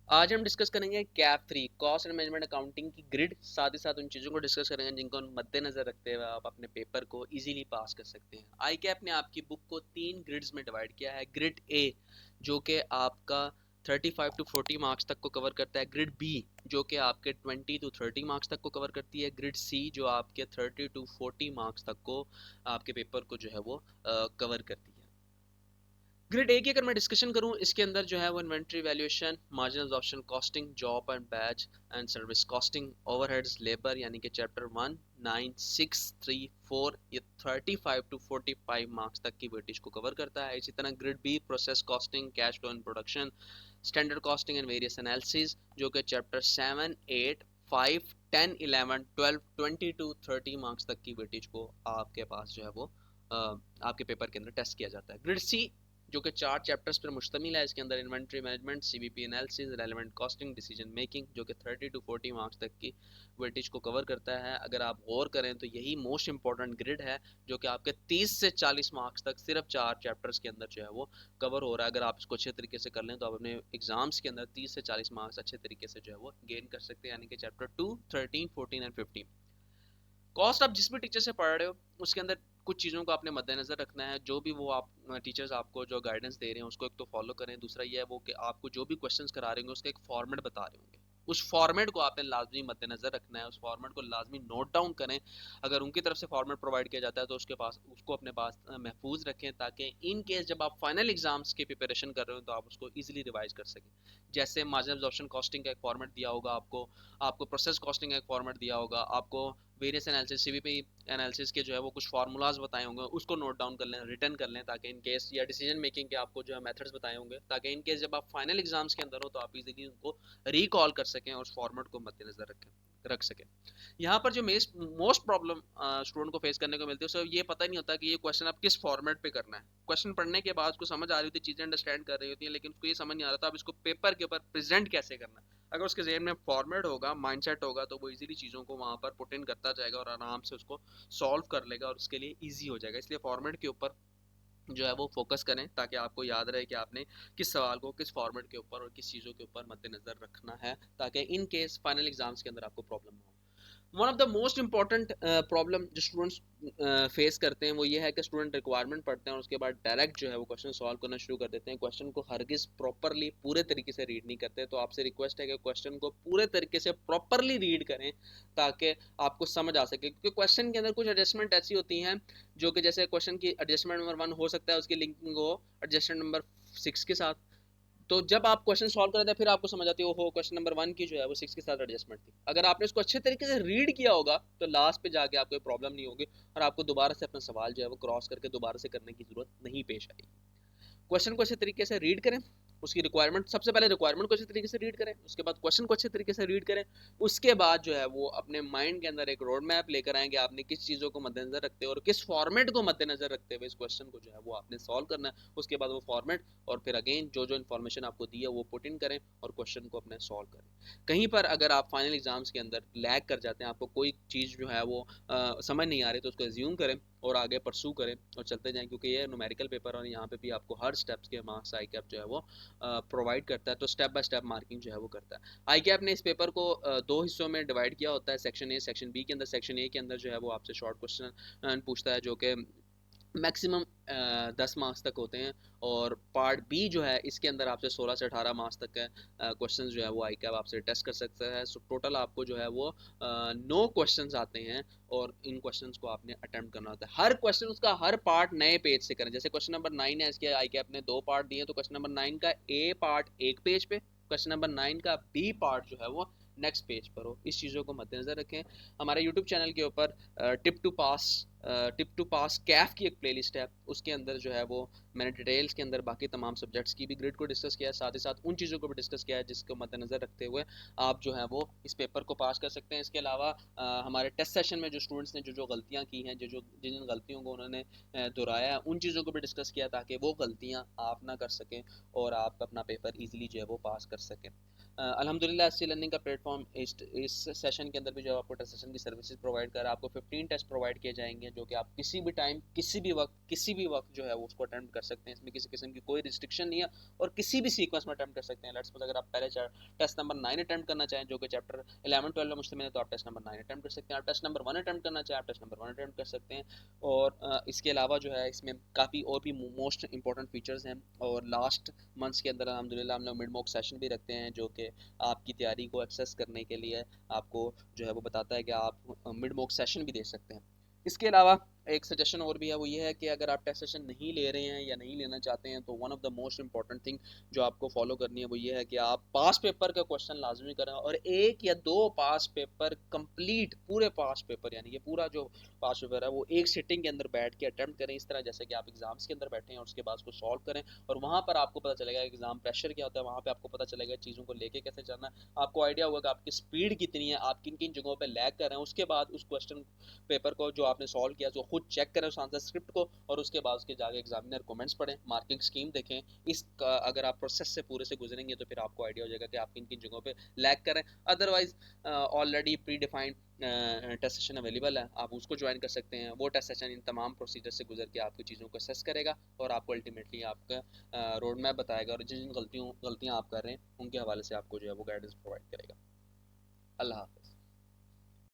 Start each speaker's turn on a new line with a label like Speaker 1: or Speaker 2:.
Speaker 1: आज हम डिस्कस करेंगे cap three cost and management accounting की ग्रिड, साथ ही साथ उन चीज़ों को डिस्कस करेंगे जिनको मद्देनजर रखते हुए आप अपने पेपर को इजीली पास कर सकते हैं। आई कैप ने आपकी बुक को 3 ग्रिड्स में डिवाइड किया है। ग्रिड ए जो कि आपका 35 टू 40 मार्क्स तक को कवर करता है। ग्रिड बी जो कि आपके 20 टू 30 मार्क्स तक को कवर करती है। ग्रिड सी जो आपके 30 टू 40 मार्क्स तक को आपके पेपर को जो है वो कवर करती है। ग्रिड ए की अगर मैं डिस्कशन करूं, इसके अंदर जो है वो inventory valuation, marginal absorption costing, job and batch and service costing, overheads, labour, यानी कि चैप्टर 1, 9, 6, 3, 4 ये 35 टू 45 मार्क्स तक की वेटेज को कवर करता है। इसी तरह grid B process costing, cash flow and production, standard costing and various analysis जो कि चैप्टर 7, 8, 5, 10, 11, 12, 20 टू 30 मार्क्स तक की वेटेज को आपके पास जो है वो आपके पेपर के अंदर टेस्ट किया जाता है। ग्रिड सी जो कि 4 चैप्टर्स पर मुश्तमिल है। इसके अंदर inventory management, CVP analysis, relevant costing, decision making जो कि 30 टू 40 मार्क्स तक की वेटेज को कवर करता है। अगर आप गौर करें तो यही मोस्ट इंपॉर्टेंट ग्रिड है जो कि आपके 30 से 40 मार्क्स तक सिर्फ 4 चैप्टर्स के अंदर जो है वो कवर हो रहा है। अगर आप इसको अच्छे तरीके से कर लें तो आप अपने एग्जाम्स के अंदर 30 से 40 मार्क्स अच्छे तरीके से जो है वो गेन कर सकते हैं, यानी कि चैप्टर 2, 13, 14 एंड 15। कॉस्ट आप जिस भी टीचर से पढ़ रहे हो उसके अंदर कुछ चीज़ों को आपने मद्देनजर रखना है। जो भी वो आप टीचर्स आपको जो गाइडेंस दे रहे हैं उसको एक तो फॉलो करें। दूसरा ये है वो कि आपको जो भी क्वेश्चंस करा रहे होंगे उसका एक फॉर्मेट बता रहे होंगे, उस फॉर्मेट को आपने लाजमी मद्देनजर रखना है, उस फॉर्मेट को लाजमी नोट डाउन करें। अगर उनकी तरफ से फॉर्मेट प्रोवाइड किया जाता है तो उसके पास उसको अपने पास महफूज रखें, ताकि इन केस जब आप फाइनल एग्जाम्स की प्रिपरेशन कर रहे हो तो आप उसको इजीली रिवाइज कर सकें। जैसे मार्जिनल अब्जॉर्प्शन कॉस्टिंग का एक फॉर्मेट दिया होगा आपको, आपको प्रोसेस कॉस्टिंग का एक फॉर्मेट दिया होगा, आपको वेरियस एनालिसिस, सीवीपी एनालिसिस के जो है वो कुछ फार्मूलाज बताए होंगे, उसको नोट डाउन कर लें, रिटर्न कर लें, ताकि इन केस या डिसीजन मेकिंग के आपको जो है मेथड्स बताए होंगे, ताकि इन केस जब आप फाइनल एग्जाम्स के अंदर हो तो आप इजीली उनको रिकॉल कर सकें और उस फॉर्मेट को मद्देनजर रख सकें। यहाँ पर जो मोस्ट प्रॉब्लम स्टूडेंट को फेस करने को मिलती है उसे ये पता नहीं होता कि ये क्वेश्चन आप किस फॉर्मेट पे करना है। क्वेश्चन पढ़ने के बाद उसको समझ आ रही होती है, चीजें अंडरस्टैंड कर रही होती है, लेकिन उसको ये समझ नहीं आ रहा था अब इसको पेपर के ऊपर प्रेजेंट कैसे करना है। अगर उसके जहन में फॉर्मेट होगा, माइंडसेट होगा, तो वो इजीली चीज़ों को वहाँ पर पुट इन करता जाएगा और आराम से उसको सॉल्व कर लेगा और उसके लिए इजी हो जाएगा। इसलिए फॉर्मेट के ऊपर जो है वो फोकस करें, ताकि आपको याद रहे कि आपने किस सवाल को किस फॉर्मेट के ऊपर और किस चीज़ों के ऊपर मद्देनजर रखना है, ताकि इन केस फाइनल एग्जाम्स के अंदर आपको प्रॉब्लम ना हो। One of the most important problem जो स्टूडेंट्स फेस करते हैं वो ये है कि स्टूडेंट रिक्वायरमेंट पढ़ते हैं और उसके बाद डायरेक्ट जो है वो क्वेश्चन सॉल्व करना शुरू कर देते हैं। क्वेश्चन को हरगिज प्रॉपरली पूरे तरीके से रीड नहीं करते। तो आपसे रिक्वेस्ट है कि क्वेश्चन को पूरे तरीके से प्रॉपरली रीड करें ताकि आपको समझ आ सके, क्योंकि क्वेश्चन के अंदर कुछ एडजस्टमेंट ऐसी होती हैं जो कि जैसे क्वेश्चन की एडजस्टमेंट नंबर 1 हो सकता है उसकी लिंकिंग हो एडजस्टमेंट नंबर 6 के साथ। तो जब आप क्वेश्चन सॉल्व करते हैं फिर आपको समझ आती है ओहो क्वेश्चन नंबर 1 की जो है वो 6 के साथ एडजस्टमेंट थी। अगर आपने इसको अच्छे तरीके से रीड किया होगा तो लास्ट पे जाके आपको प्रॉब्लम नहीं होगी और आपको दोबारा से अपना सवाल जो है वो क्रॉस करके दोबारा से करने की जरूरत नहीं पेश आएगी। क्वेश्चन को अच्छे तरीके से रीड करें, उसकी रिक्वायरमेंट, सबसे पहले रिक्वायरमेंट को अच्छे तरीके से रीड करें, उसके बाद क्वेश्चन को अच्छे तरीके से रीड करें। उसके बाद जो है वो अपने माइंड के अंदर एक रोड मैप लेकर आएंगे आपने किस चीज़ों को मद्देनजर रखते हुए और किस फॉर्मेट को मद्देनजर रखते हुए इस क्वेश्चन को जो है वो आपने सॉल्व करना है। उसके बाद वो फॉर्मेट और फिर अगेन जो जो इन्फॉर्मेशन आपको दी है वो पुट इन करें और क्वेश्चन को अपने सॉल्व करें। कहीं पर अगर आप फाइनल एग्जाम्स के अंदर लैग कर जाते हैं, आपको कोई चीज़ जो है वो समझ नहीं आ रही, तो उसको एज्यूम करें और आगे परसू करें और चलते जाएं, क्योंकि ये न्यूमेरिकल पेपर और यहाँ पे भी आपको हर स्टेप्स के मार्क्स आई कैप जो है वो प्रोवाइड करता है, तो स्टेप बाय स्टेप मार्किंग जो है वो करता है। आई कैप ने इस पेपर को 2 हिस्सों में डिवाइड किया होता है, सेक्शन ए सेक्शन बी के अंदर। सेक्शन ए के अंदर जो है वो आपसे शॉर्ट क्वेश्चन पूछता है जो कि मैक्सिमम 10 मार्क्स तक होते हैं, और पार्ट बी जो है इसके अंदर आपसे 16 से 18 मार्क्स तक के क्वेश्चन जो है वो आई कैप आपसे टेस्ट कर सकता है। सो टोटल आपको जो है वो 9 क्वेश्चंस आते हैं और इन क्वेश्चंस को आपने अटेम्प्ट करना होता है। हर क्वेश्चन उसका हर पार्ट नए पेज से करें। जैसे क्वेश्चन नंबर 9 है, इसके आई कैप ने 2 पार्ट दिए, तो क्वेश्चन नंबर 9 का ए पार्ट एक पेज पे, क्वेश्चन नंबर 9 का बी पार्ट जो है वो नेक्स्ट पेज पर हो। इस चीज़ों को मद्देनजर रखें। हमारे यूट्यूब चैनल के ऊपर टिप टू पास कैफ की एक प्लेलिस्ट है, उसके अंदर जो है वो मैंने डिटेल्स के अंदर बाकी तमाम सब्जेक्ट्स की भी ग्रिड को डिस्कस किया है, साथ ही साथ उन चीज़ों को भी डिस्कस किया है जिसको मद्देनजर रखते हुए आप जो है वो इस पेपर को पास कर सकते हैं। इसके अलावा हमारे टेस्ट सेशन में जो स्टूडेंट्स ने जो जो गलतियाँ की हैं, जो जो जिन जिन गलतियों को उन्होंने दोहराया है, उन चीज़ों को भी डिस्कस किया ताकि वो गलतियाँ आप ना कर सकें और आप अपना पेपर ईजिली जो है वो पास कर सकें। अल्हम्दुलिल्लाह एससी लर्निंग का प्लेटफॉर्म इस सेशन के अंदर भी जो आपको टेस्ट सेशन की सर्विसेज प्रोवाइड कर रहा है। आपको 15 टेस्ट प्रोवाइड किए जाएंगे है जो कि आप किसी भी टाइम किसी भी वक्त जो है वो उसको अटेम्प्ट कर सकते हैं। इसमें किसी किस्म की कोई रिस्ट्रिक्शन नहीं है और किसी भी सीक्वेंस में अटेम्प्ट कर सकते हैं। लेट्स सपोज अगर आप पहले टेस्ट नंबर 9 अटेम्प्ट करना चाहें जो कि चैप्टर 11-12 में मुश्तमिल है, तो आप टेस्ट नंबर 9 अटेम्प्ट कर सकते हैं। आप टेस्ट नंबर 1 अटेम्प्ट करना चाहें, आप टेस्ट नंबर 1 अटेम्प्ट कर सकते हैं। और इसके अलावा जो है इसमें काफ़ी और भी मोस्ट इंपॉर्टेंट फीचर्स हैं। और लास्ट मंथ्स के अंदर अल्हम्दुलिल्लाह हम लोग मिड मॉक सेशन भी रखते हैं जो कि आपकी तैयारी को एक्सेस करने के लिए आपको जो है वो बताता है कि आप मिड मॉक सेशन भी दे सकते हैं। इसके अलावा एक सजेशन और भी है, वो ये है कि अगर आप टेस्ट सेशन नहीं ले रहे हैं या नहीं लेना चाहते हैं तो one of the most important thing जो आपको फॉलो करनी है वो ये है कि आप पास पेपर का क्वेश्चन लाजमी करें और 1 या 2 पास पेपर कंप्लीट, पूरे पास पेपर यानी कि पूरा जो पास पेपर है वो एक सिटिंग के अंदर बैठ के अटेम्प्ट करें, इस तरह जैसे कि आप एग्जाम्स के अंदर बैठे हैं और उसके बाद उसको सॉल्व करें। और वहाँ पर आपको पता चलेगा एग्जाम प्रेशर क्या होता है, वहाँ पर आपको पता चलेगा चीज़ों को लेके कैसे चलना है, आपको आइडिया होगा कि आपकी स्पीड कितनी है, आप किन किन जगहों पर लैग कर रहे हैं। उसके बाद उस क्वेश्चन पेपर को जो आपने सॉल्व किया तो खुद चेक करें उस आंसर स्क्रिप्ट को और उसके बाद उसके जाके एग्जामिनर कमेंट्स पढ़ें, मार्किंग स्कीम देखें। इस अगर आप प्रोसेस से पूरे से गुजरेंगे तो फिर आपको आइडिया हो जाएगा कि आप किन किन जगहों पे लैग करें। Otherwise already pre defined test session available है, आप उसको ज्वाइन कर सकते हैं। वो टेस्ट सेशन इन तमाम प्रोसीजर से गुजर के आपकी चीज़ों को असेस करेगा और आपको अल्टीमेटली आपका रोड मैप बताएगा और जिन जिन गलतियाँ आप कर रहे हैं उनके हवाले से आपको जो है वो गाइडेंस प्रोवाइड करेगा। अल्लाह।